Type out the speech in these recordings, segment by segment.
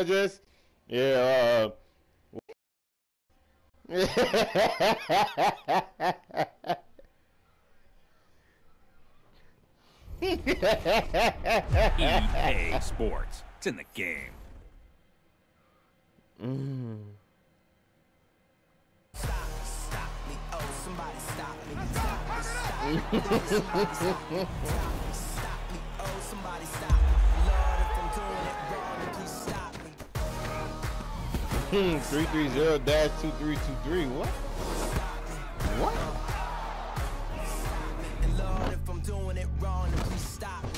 address? Yeah. EA Sports. It's in the game. Stop me, oh, somebody stop me. Stop me, oh, somebody stop me. Lord, if I'm doing it wrong, then please stop me. 330-2323. What? What? And Lord, if I'm doing it wrong, then please stop me.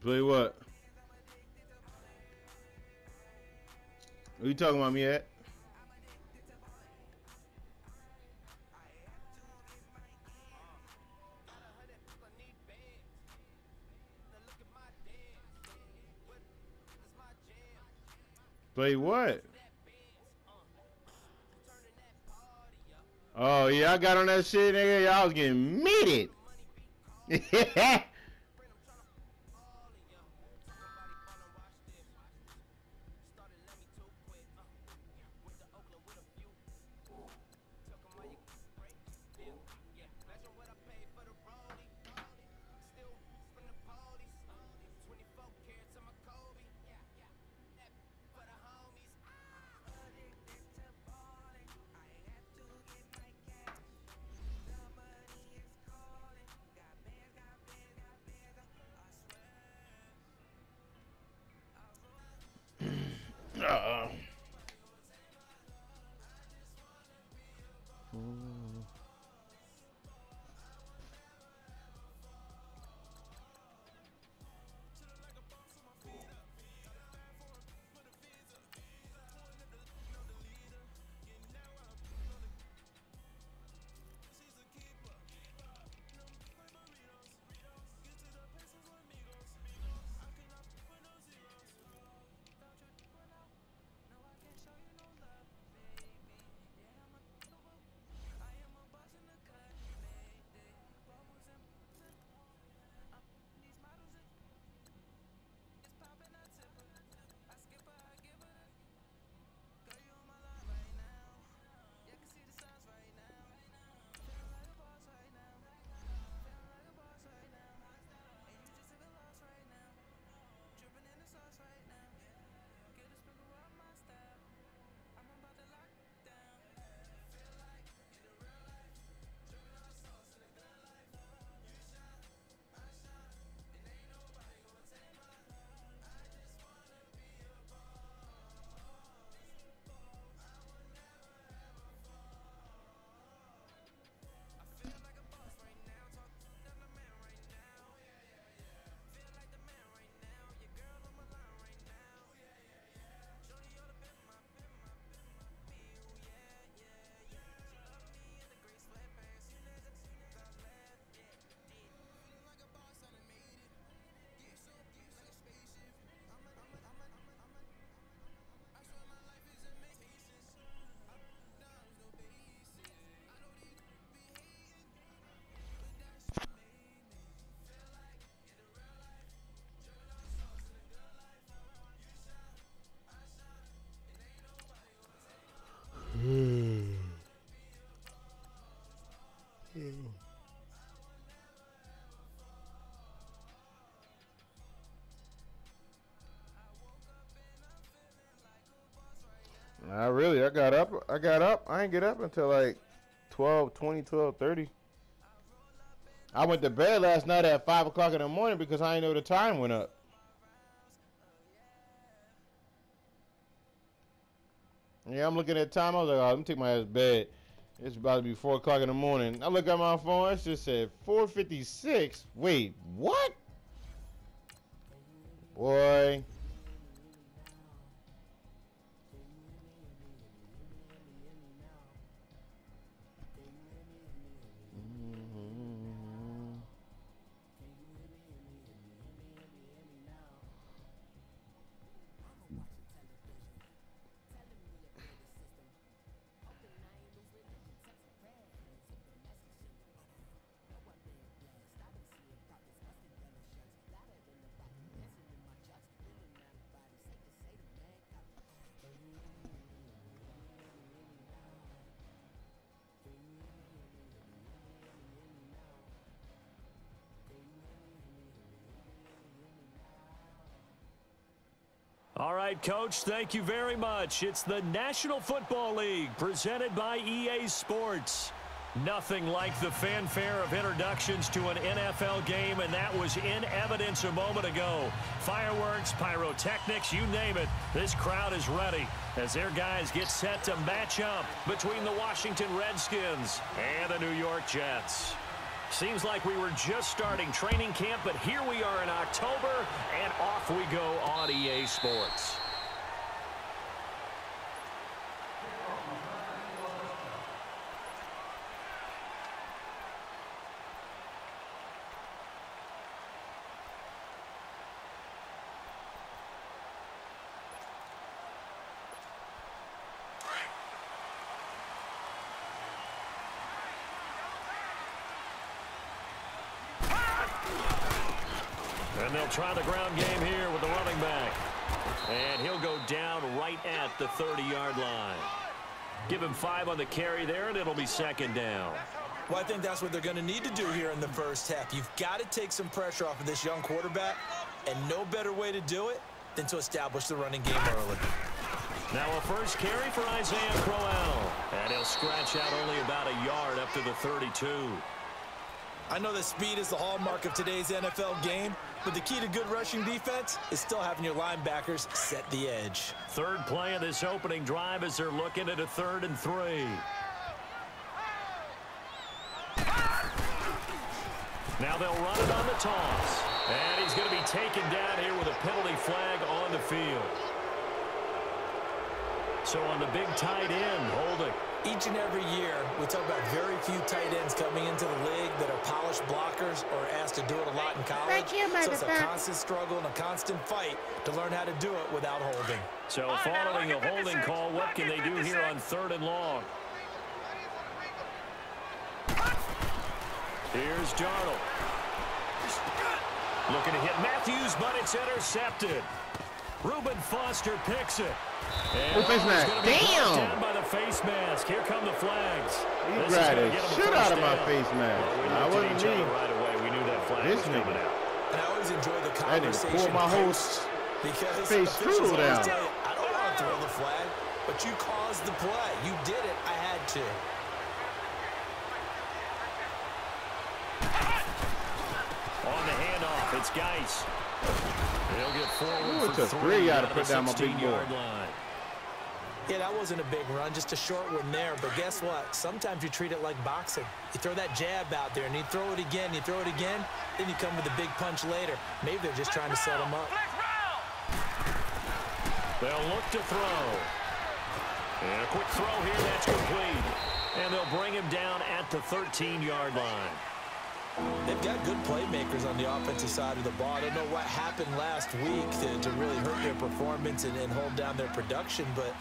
Play what? What you talking about me at? Play what? Oh yeah, I got on that shit, nigga. Y'all was getting meated. I got up. I didn't get up until like 12:20, 12:30. I went to bed last night at 5 o'clock in the morning because I didn't know the time went up. Yeah, I'm looking at time. I was like, oh, let me take my ass to bed. It's about to be 4 o'clock in the morning. I look at my phone. It just said 4:56. Wait, what? Boy. All right, Coach, thank you very much. It's the National Football League presented by EA Sports. Nothing like the fanfare of introductions to an NFL game, and that was in evidence a moment ago. Fireworks, pyrotechnics, you name it. This crowd is ready as their guys get set to match up between the Washington Redskins and the New York Jets. Seems like we were just starting training camp, but here we are in October, and off we go on EA Sports. And they'll try the ground game here with the running back. And he'll go down right at the 30-yard line. Give him 5 on the carry there, and it'll be second down. Well, I think that's what they're going to need to do here in the first half. You've got to take some pressure off of this young quarterback, and no better way to do it than to establish the running game early. Now a first carry for Isaiah Crowell. And he'll scratch out only about a yard up to the 32. I know that speed is the hallmark of today's NFL game, but the key to good rushing defense is still having your linebackers set the edge. Third play of this opening drive as they're looking at a 3rd and 3. Now they'll run it on the toss. And he's going to be taken down here with a penalty flag on the field. So on the big tight end, holding. Each and every year, we talk about very few tight ends coming into the league that are polished blockers or asked to do it a lot in college. So it's a constant struggle and a constant fight to learn how to do it without holding. So following a holding call, what can they do here on 3rd and long? Here's Darnold. Looking to hit Matthews, but it's intercepted. Reuben Foster picks it. And face mask. Damn! Down by the face mask. Here come the flags. He grabbed the shit out of my face mask. Well, I wasn't me. Right away. We knew that flag was coming out. And I always enjoy the I didn't conversation. pull my whole face stool down. Tell you, I don't want to throw the flag, but you caused the play. You did it. I had to. On the handoff, it's Geis. He'll get forward for 3 out of put down my big boy. Line. Yeah, that wasn't a big run, just a short one there. But guess what? Sometimes you treat it like boxing. You throw that jab out there, and you throw it again, you throw it again, then you come with a big punch later. Maybe they're just trying to set him up. They'll look to throw. And a quick throw here, that's complete. And they'll bring him down at the 13-yard line. They've got good playmakers on the offensive side of the ball. I don't know what happened last week to really hurt their performance and hold down their production, but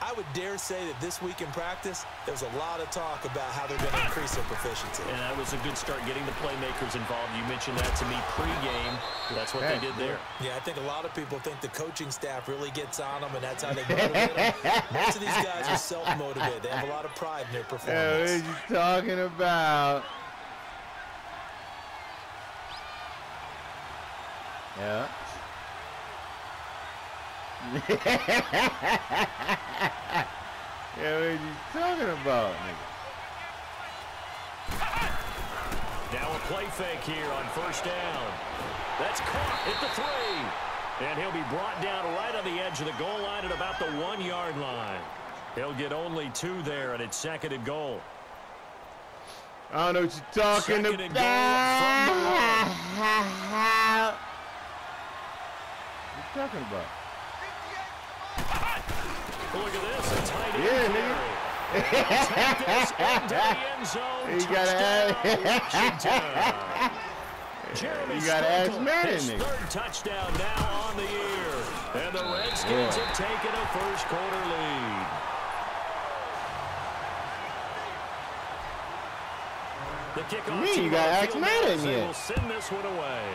I would dare say that this week in practice, there's a lot of talk about how they're going to increase their proficiency. And that was a good start getting the playmakers involved. You mentioned that to me pregame. That's what they did there. Yeah, I think a lot of people think the coaching staff really gets on them, and that's how they motivate them. Most of these guys are self-motivated. They have a lot of pride in their performance. What are you talking about? Yeah. Yeah, what are you talking about, nigga? Now a play fake here on first down. That's caught at the 3. And he'll be brought down right on the edge of the goal line at about the 1-yard line. He'll get only 2 there, and it's 2nd and goal. I don't know what you're talking about. What you talking about? Look at this, a tight end. Yeah, nigga. Take this into the end zone. You gotta Jeremy you gotta ask Madden, his nigga. 3rd touchdown now on the year. And the Redskins have taken a first quarter lead. The kickoff Me, you gotta ask Madden yet. yet. Will send this one away.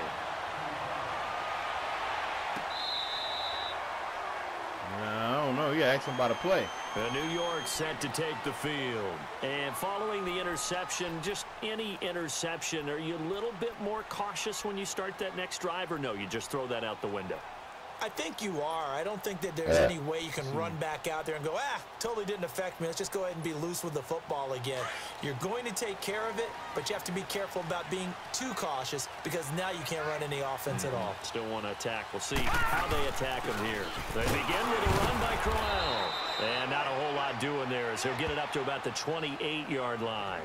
I don't know. You gotta ask him about a play. New York set to take the field. And following the interception, just any interception, are you a little bit more cautious when you start that next drive, or no, you just throw that out the window? I think you are. I don't think that there's any way you can run back out there and go, totally didn't affect me. Let's just go ahead and be loose with the football again. You're going to take care of it, but you have to be careful about being too cautious because now you can't run any offense at all. Still want to attack. We'll see how they attack him here. They begin with a run by Crowell. And not a whole lot doing there as he'll get it up to about the 28-yard line.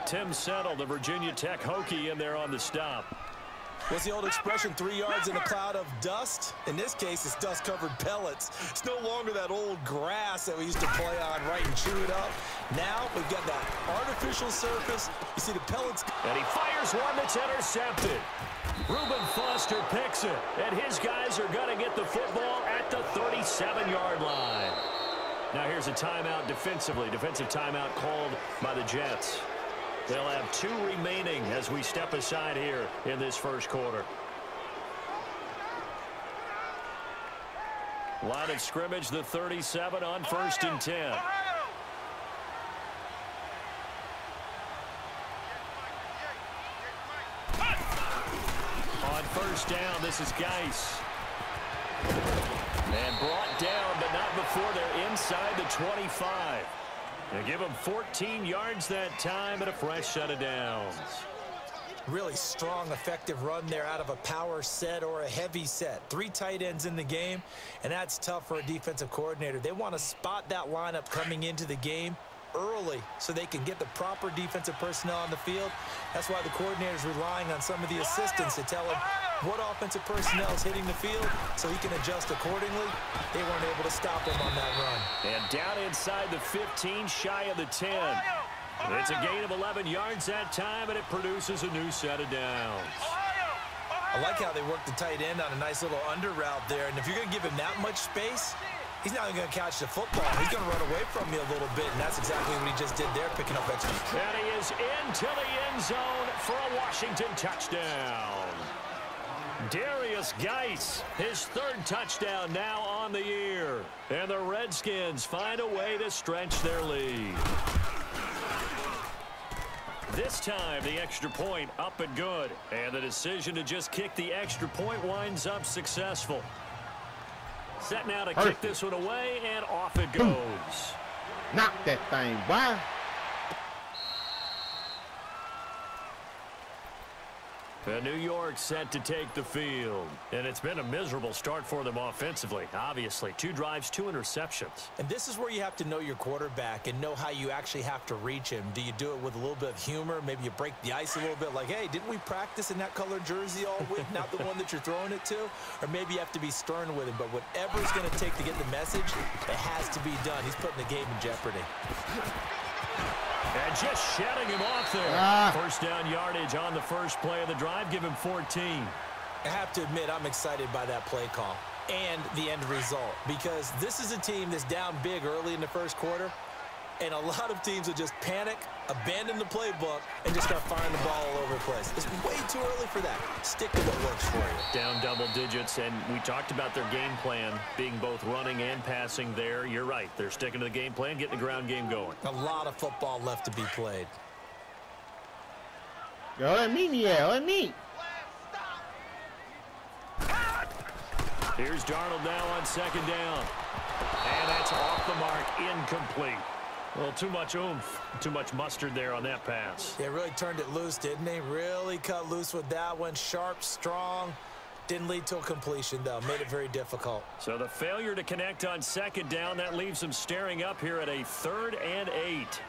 Tim Settle, the Virginia Tech Hokie, in there on the stop. What's the old expression, 3 yards in a cloud of dust? In this case, it's dust-covered pellets. It's no longer that old grass that we used to play on, right, and chew it up. Now we've got that artificial surface. You see the pellets. And he fires one that's intercepted. Reuben Foster picks it, and his guys are going to get the football at the 37-yard line. Now here's a timeout defensively. Defensive timeout called by the Jets. They'll have 2 remaining as we step aside here in this first quarter. Line of scrimmage, the 37 on 1st and 10. On first down, this is Geis. And brought down, but not before they're inside the 25. They give him 14 yards that time and a fresh set of downs. Really strong, effective run there out of a power set or a heavy set. 3 tight ends in the game, and that's tough for a defensive coordinator. They want to spot that lineup coming into the game early so they can get the proper defensive personnel on the field. That's why the coordinator is relying on some of the assistants to tell him what offensive personnel is hitting the field so he can adjust accordingly. They weren't able to stop him on that run. And down inside the 15, shy of the 10. It's a gain of 11 yards that time, and it produces a new set of downs. I like how they work the tight end on a nice little under route there, and if you're going to give him that much space, he's not even going to catch the football. He's going to run away from you a little bit, and that's exactly what he just did there, picking up extra. And he is into the end zone for a Washington touchdown. Darius Geis, his 3rd touchdown now on the year. And the Redskins find a way to stretch their lead. This time, the extra point up and good. And the decision to just kick the extra point winds up successful. Set now to kick this one away, and off it goes. Knock that thing, boy. New York set to take the field. And it's been a miserable start for them offensively, obviously. 2 drives, 2 interceptions. And this is where you have to know your quarterback and know how you actually have to reach him. Do you do it with a little bit of humor? Maybe you break the ice a little bit like, hey, didn't we practice in that colored jersey all week, not the one that you're throwing it to? Or maybe you have to be stern with him. But whatever it's going to take to get the message, it has to be done. He's putting the game in jeopardy. And just shutting him off there. First down yardage on the first play of the drive. Give him 14. I have to admit, I'm excited by that play call and the end result because this is a team that's down big early in the first quarter, and a lot of teams will just panic, abandon the playbook, and just start firing the ball all over the place. It's way too early for that. Stick to what works for you. Down double digits, and we talked about their game plan being both running and passing there. You're right. They're sticking to the game plan, getting the ground game going. A lot of football left to be played. Yo, let me. Here's Darnold now on 2nd down. And that's off the mark, incomplete. Well, too much oomph, too much mustard there on that pass. Yeah, really turned it loose, didn't he? Really cut loose with that one. Sharp, strong. Didn't lead to a completion, though. Made it very difficult. So the failure to connect on second down, that leaves them staring up here at a 3rd and 8.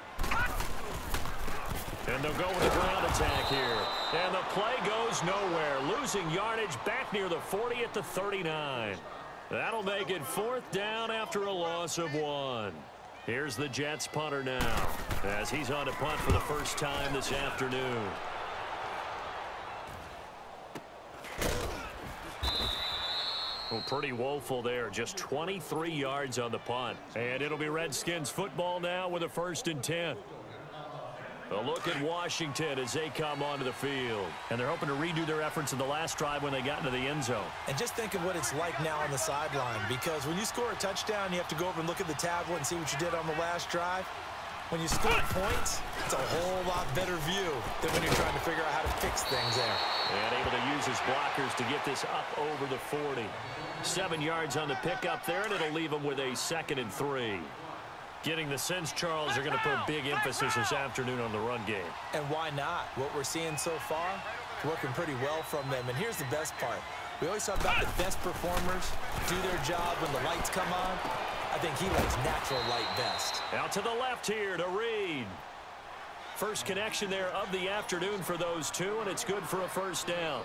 And they'll go with a ground attack here. And the play goes nowhere. Losing yardage back near the 40 at the 39. That'll make it 4th down after a loss of 1. Here's the Jets punter now, as he's on to punt for the first time this afternoon. Well, pretty woeful there. Just 23 yards on the punt. And it'll be Redskins football now with a 1st and 10. A look at Washington as they come onto the field. And they're hoping to redo their efforts in the last drive when they got into the end zone. And just think of what it's like now on the sideline, because when you score a touchdown, you have to go over and look at the tablet and see what you did on the last drive. When you score points, it's a whole lot better view than when you're trying to figure out how to fix things there. And able to use his blockers to get this up over the 40. 7 yards on the pickup there, and it'll leave him with a 2nd and 3. Getting the sense, Charles, are going to put a big emphasis this afternoon on the run game. And why not? What we're seeing so far, working pretty well from them. And here's the best part. We always talk about the best performers do their job when the lights come on. I think he likes natural light best. Out to the left here to Reed. First connection there of the afternoon for those two, and it's good for a 1st down.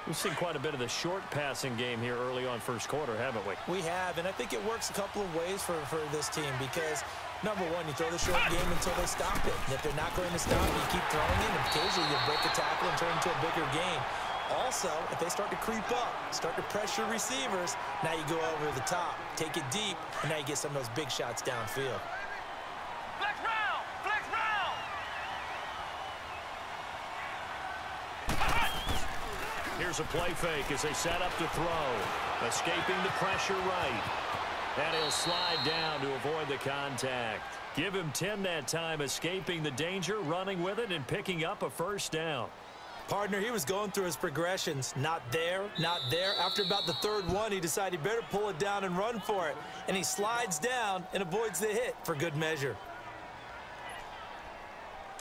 We've seen quite a bit of the short passing game here early on first quarter, haven't we? We have, and I think it works a couple of ways for this team because, number one, you throw the short game until they stop it. And if they're not going to stop it, you keep throwing it, and occasionally you break a tackle and turn it into a bigger game. Also, if they start to creep up, start to pressure receivers, now you go over the top, take it deep, and now you get some of those big shots downfield. Flex round! Flex round! Here's a play fake as they set up to throw. Escaping the pressure right. And he'll slide down to avoid the contact. Give him 10 that time, escaping the danger, running with it, and picking up a 1st down. Partner, he was going through his progressions. Not there, not there. After about the 3rd one, he decided he better pull it down and run for it. And he slides down and avoids the hit for good measure.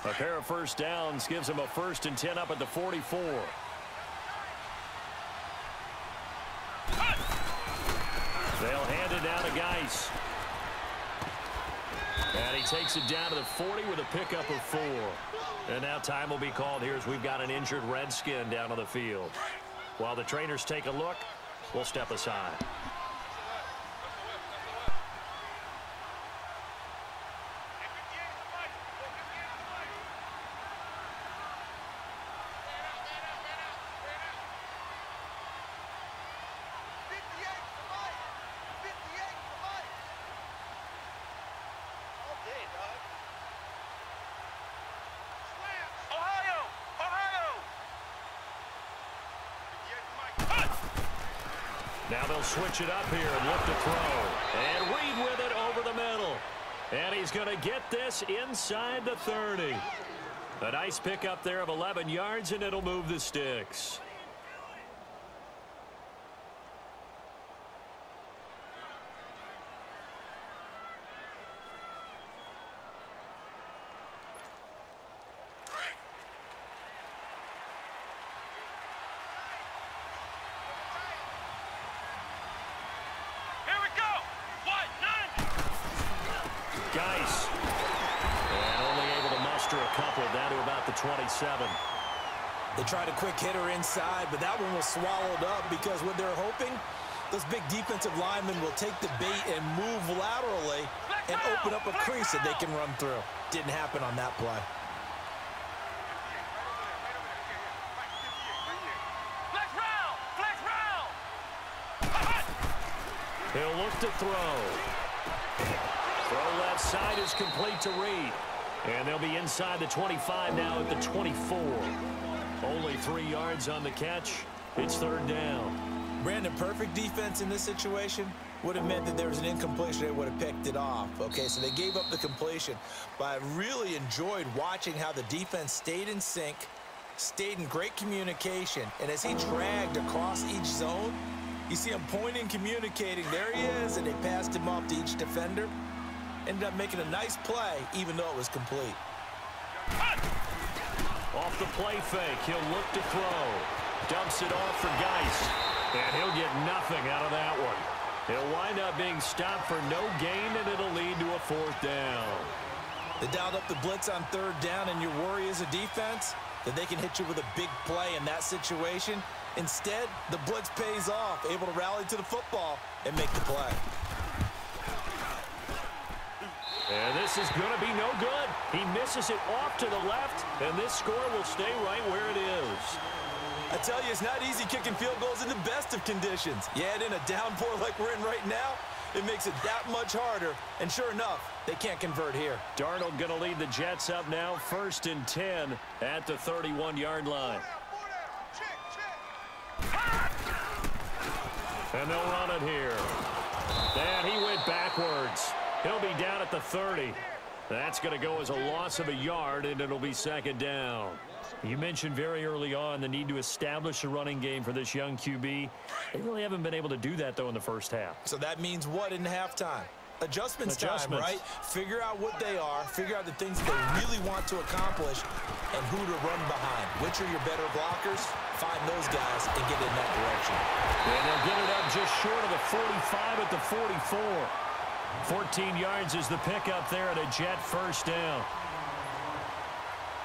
A pair of 1st downs gives him a 1st and 10 up at the 44. They'll hand it down to Geis. And he takes it down to the 40 with a pickup of 4. And now time will be called here as we've got an injured Redskin down on the field. While the trainers take a look, we'll step aside. Now they'll switch it up here and look to throw. And Reed with it over the middle. And he's going to get this inside the 30. A nice pickup there of 11 yards, and it'll move the sticks. Geis. And only able to muster a couple down to about the 27. They tried a quick hitter inside, but that one was swallowed up because what they're hoping, those big defensive linemen will take the bait and move laterally and open up a crease that they can run through. Didn't happen on that play. He'll look to throw. Throw left side is complete to Reed. And they'll be inside the 25 now at the 24. Only 3 yards on the catch. It's 3rd down. Brandon, perfect defense in this situation would have meant that there was an incompletion. They would have picked it off. Okay, so they gave up the completion. But I really enjoyed watching how the defense stayed in sync, stayed in great communication. And as he dragged across each zone, You see him pointing, communicating. There he is, and they passed him off to each defender. Ended up making a nice play, even though it was complete. Off the play fake, he'll look to throw. Dumps it off for Geist, and he'll get nothing out of that one. He'll wind up being stopped for no gain, and it'll lead to a 4th down. They dialed up the blitz on 3rd down, and your worry as a defense that they can hit you with a big play in that situation. Instead, the blitz pays off, able to rally to the football and make the play. And this is going to be no good. He misses it off to the left, and this score will stay right where it is. I tell you, it's not easy kicking field goals in the best of conditions. You add in a downpour like we're in right now, it makes it that much harder. And sure enough, they can't convert here. Darnold going to lead the Jets up now, 1st and 10 at the 31-yard line. And they'll run it here. And he went backwards. He'll be down at the 30. That's going to go as a loss of a yard, and it'll be 2nd down. You mentioned very early on the need to establish a running game for this young QB. They really haven't been able to do that, though, in the first half. So that means what in halftime? Adjustments time, right? Figure out what they are, figure out the things that they really want to accomplish, and who to run behind. Which are your better blockers? Find those guys and get in that direction. And they'll get it up just short of the 45 at the 44. 14 yards is the pickup there at a Jet 1st down.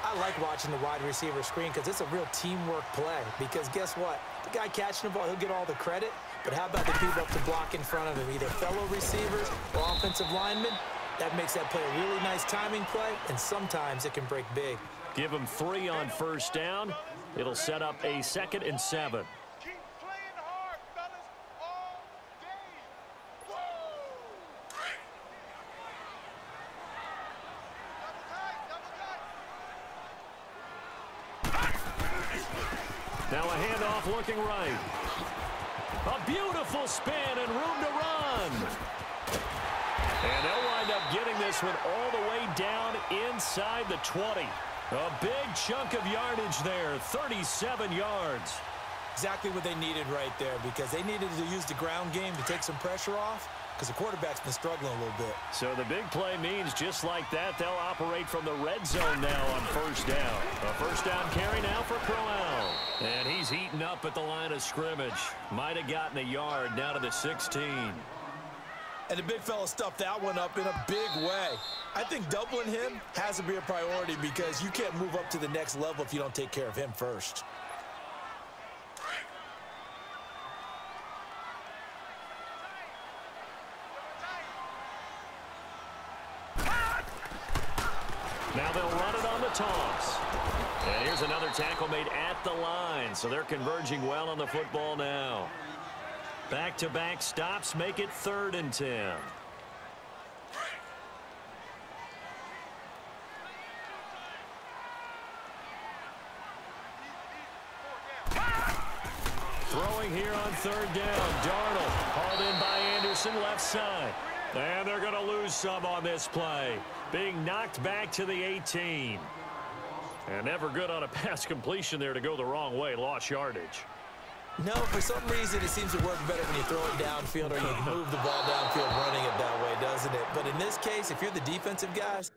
I like watching the wide receiver screen because it's a real teamwork play. Because guess what? The guy catching the ball, he'll get all the credit. But how about the people up to block in front of him? Either fellow receivers or offensive linemen. That makes that play a really nice timing play, and sometimes it can break big. Give him 3 on 1st down. It'll set up a 2nd and 7. Keep playing hard, fellas, all day. Woo! Now a handoff looking right. A beautiful spin and room to run. And they'll wind up getting this one all the way down inside the 20. A big chunk of yardage there, 37 yards. Exactly what they needed right there, because they needed to use the ground game to take some pressure off, because the quarterback's been struggling a little bit. So the big play means just like that, they'll operate from the red zone now on 1st down. A 1st down carry now for Crowell. And he's heating up at the line of scrimmage. Might have gotten a yard down to the 16. And the big fella stuffed that one up in a big way. I think doubling him has to be a priority, because you can't move up to the next level if you don't take care of him first. Now they'll run it on the toss. And here's another tackle made at the line, so they're converging well on the football now. Back-to-back stops make it 3rd and 10. Throwing here on 3rd down. Darnold hauled in by Anderson, left side. And they're going to lose some on this play. Being knocked back to the 18. And never good on a pass completion there to go the wrong way. Lost yardage. No, for some reason it seems to work better when you throw it downfield, or you move the ball downfield running it that way, doesn't it? But in this case, if you're the defensive guys,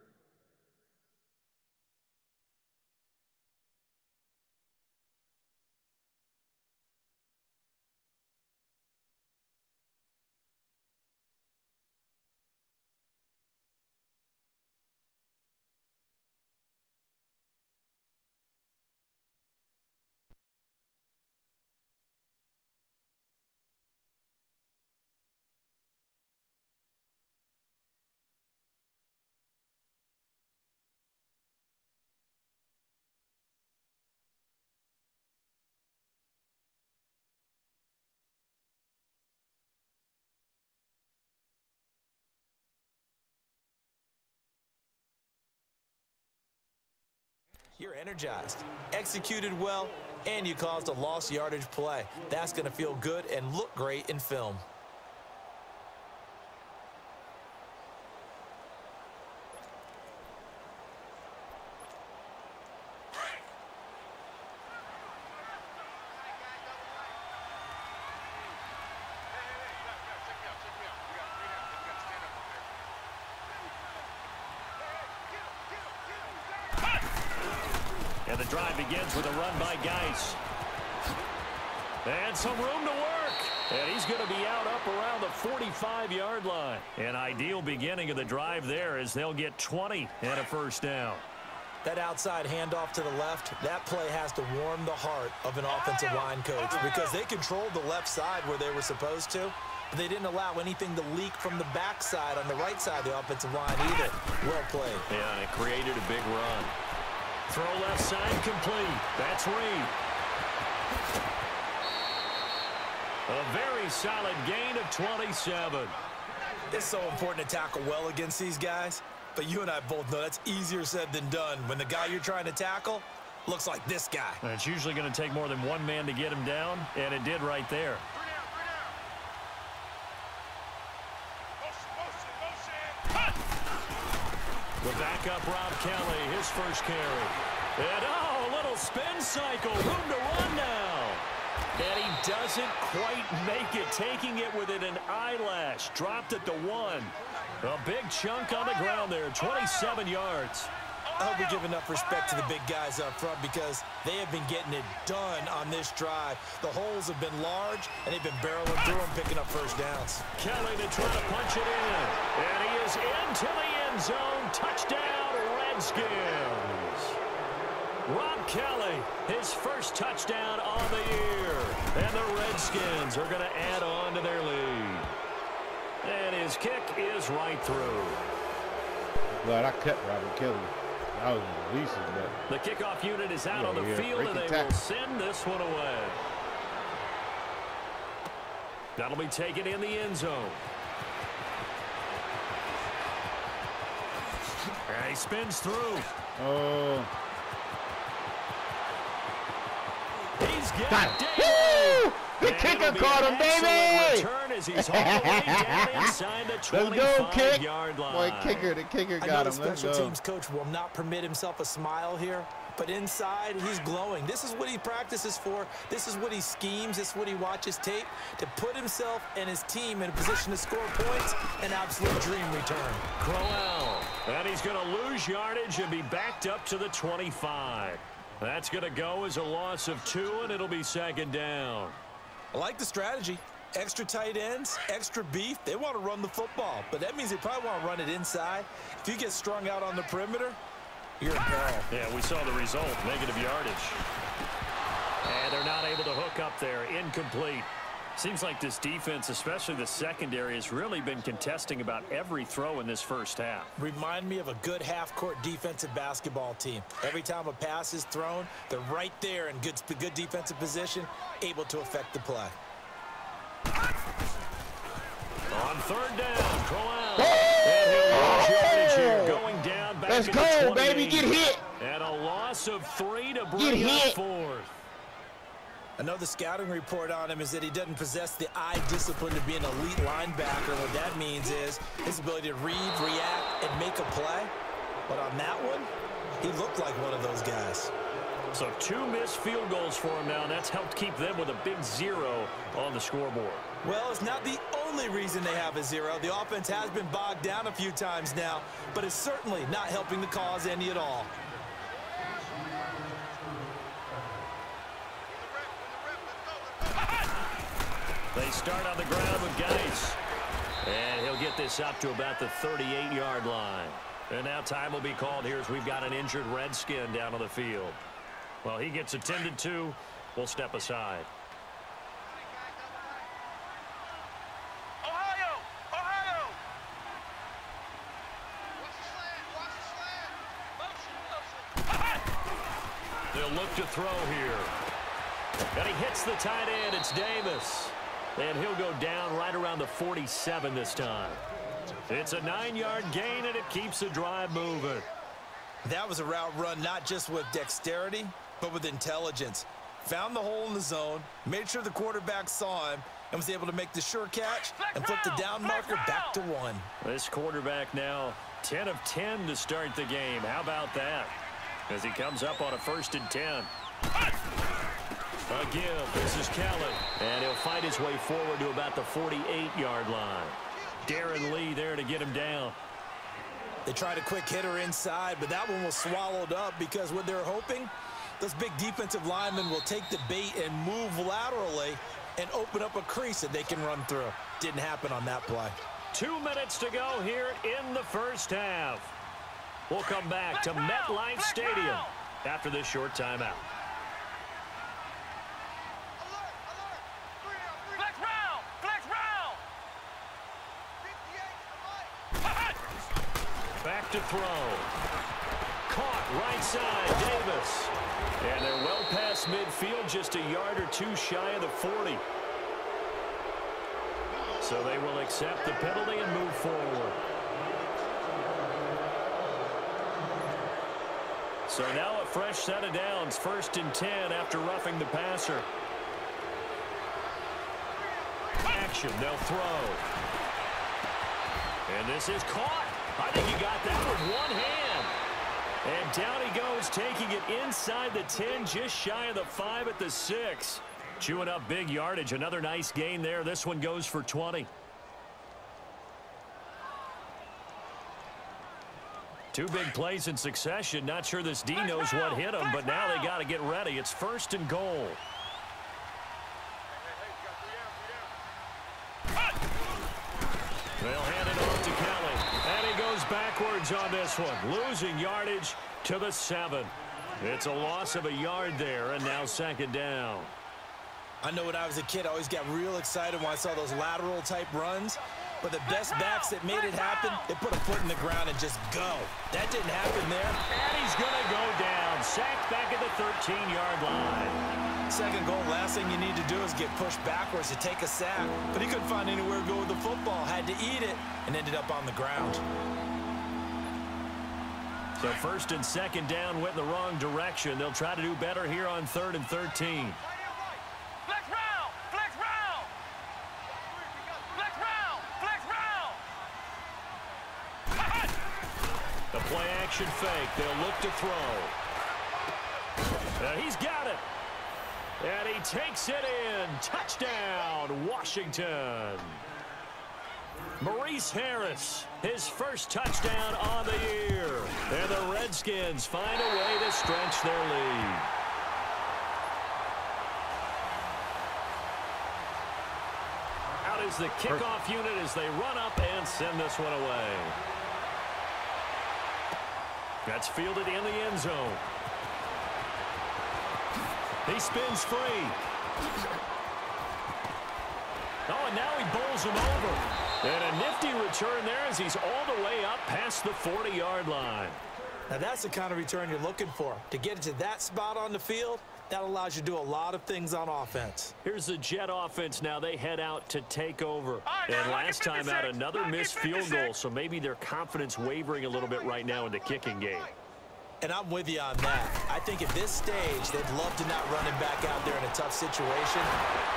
you're energized, executed well, and you caused a lost yardage play. That's going to feel good and look great in film. And the drive begins with a run by Geis. And some room to work. And he's going to be out up around the 45-yard line. An ideal beginning of the drive there as they'll get 20 and a first down. That outside handoff to the left, that play has to warm the heart of an offensive line coach because they controlled the left side where they were supposed to, but they didn't allow anything to leak from the backside on the right side of the offensive line either. Well played. Yeah, and it created a big run. Throw left side complete. That's Reed. A very solid gain of 27. It's so important to tackle well against these guys, but you and I both know that's easier said than done when the guy you're trying to tackle looks like this guy. And it's usually going to take more than one man to get him down, and it did right there. The backup Rob Kelly, his first carry. And a little spin cycle, room to run now. And he doesn't quite make it, taking it within an eyelash. Dropped at the 1. A big chunk on the ground there, 27 yards. I hope we give enough respect to the big guys up front because they have been getting it done on this drive. The holes have been large, and they've been barreling through them, picking up first downs. Kelly to try to punch it in. And he is into the end zone. Touchdown, Redskins. Rob Kelly, his first touchdown on the year. And the Redskins are going to add on to their lead. And his kick is right through. Glad I cut Robert Kelly. I was releasing that. The kickoff unit is out on the field, and they will send this one away. That'll be taken in the end zone. And he spins through. Oh. He's got it. The kicker caught him, baby! Return as he's all the way down inside the 25-yard line. Boy, the kicker got him. The special teams coach will not permit himself a smile here, but inside he's glowing. This is what he practices for. This is what he schemes. This is what he watches tape to put himself and his team in a position to score points. An absolute dream return. Crowell, and he's going to lose yardage and be backed up to the 25. That's going to go as a loss of 2, and it'll be second down. I like the strategy. Extra tight ends, extra beef. They want to run the football, but that means they probably want to run it inside. If you get strung out on the perimeter, you're in peril. Yeah, we saw the result, negative yardage. And they're not able to hook up there, incomplete. Seems like this defense, especially the secondary, has really been contesting about every throw in this first half. Remind me of a good half-court defensive basketball team. Every time a pass is thrown, they're right there in good defensive position, able to affect the play. On third down, Crowell. And he'll lose yardage here, going down back Let's at go, the 28. baby, get hit. And a loss of 3 to bring up 4th. Another scouting report on him is that he doesn't possess the eye discipline to be an elite linebacker. What that means is his ability to read, react, and make a play. But on that one, he looked like one of those guys. So 2 missed field goals for him now, and that's helped keep them with a big 0 on the scoreboard. Well, it's not the only reason they have a 0. The offense has been bogged down a few times now, but it's certainly not helping the cause any at all. They start on the ground with Geis. And he'll get this up to about the 38-yard line. And now time will be called here as we've got an injured Redskin down on the field. Well, he gets attended to. We'll step aside. Ohio! Ohio! They'll look to throw here. And he hits the tight end. It's Davis. And he'll go down right around the 47 this time. It's a 9-yard gain, and it keeps the drive moving. That was a route run not just with dexterity, but with intelligence. Found the hole in the zone, made sure the quarterback saw him, and was able to make the sure catch and flip the down marker back to 1. This quarterback now 10 of 10 to start the game. How about that? As he comes up on a 1st and 10. A give. This is Kelly. And he'll fight his way forward to about the 48-yard line. Darren Lee there to get him down. They tried a quick hitter inside, but that one was swallowed up because what they're hoping Those big defensive linemen will take the bait and move laterally and open up a crease that they can run through. Didn't happen on that play. 2 minutes to go here in the first half. We'll come back to MetLife Stadium after this short timeout. Back to throw. Caught right side, Davis. And they're well past midfield, just a yard or two shy of the 40. So they will accept the penalty and move forward. So now a fresh set of downs, 1st and 10 after roughing the passer. Action, they'll throw. And this is caught. I think he got that with one hand. And down he goes, taking it inside the 10, just shy of the 5 at the 6. Chewing up big yardage. Another nice gain there. This one goes for 20. 2 big plays in succession. Not sure this D knows what hit him, but now they got to get ready. It's 1st and goal. They'll hand it off to Kelly. And he goes backwards on this one. Losing yardage to the 7. It's a loss of a yard there, and now 2nd down. I know when I was a kid, I always got real excited when I saw those lateral type runs. But the best backs that made it happen, they put a foot in the ground and just go. That didn't happen there. And he's going to go down. Sacked back at the 13-yard line. 2nd goal, last thing you need to do is get pushed backwards to take a sack. But he couldn't find anywhere to go with the football. Had to eat it and ended up on the ground. So 1st and 2nd down went in the wrong direction. They'll try to do better here on 3rd and 13. The play action fake. They'll look to throw. He's got it. And he takes it in. Touchdown, Washington. Maurice Harris, his first touchdown on the year. And the Redskins find a way to stretch their lead. Out is the kickoff unit as they run up and send this one away. That's fielded in the end zone. He spins free. Oh, and now he bowls him over. And a nifty return there as he's all the way up past the 40-yard line. Now that's the kind of return you're looking for. To get to that spot on the field, that allows you to do a lot of things on offense. Here's the Jet offense now. They head out to take over. And last time out, another missed field goal, so maybe their confidence wavering a little bit right now in the kicking game. And I'm with you on that. I think at this stage, they'd love to not run him back out there in a tough situation.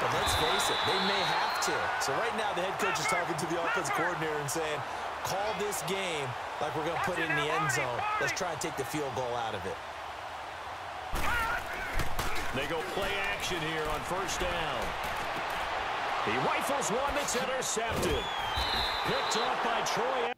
But let's face it, they may have to. So right now, the head coach is talking to the offensive coordinator and saying, call this game like we're going to put it in the end zone. Let's try and take the field goal out of it. They go play action here on 1st down. He rifles one that's intercepted. Picked off by Troy.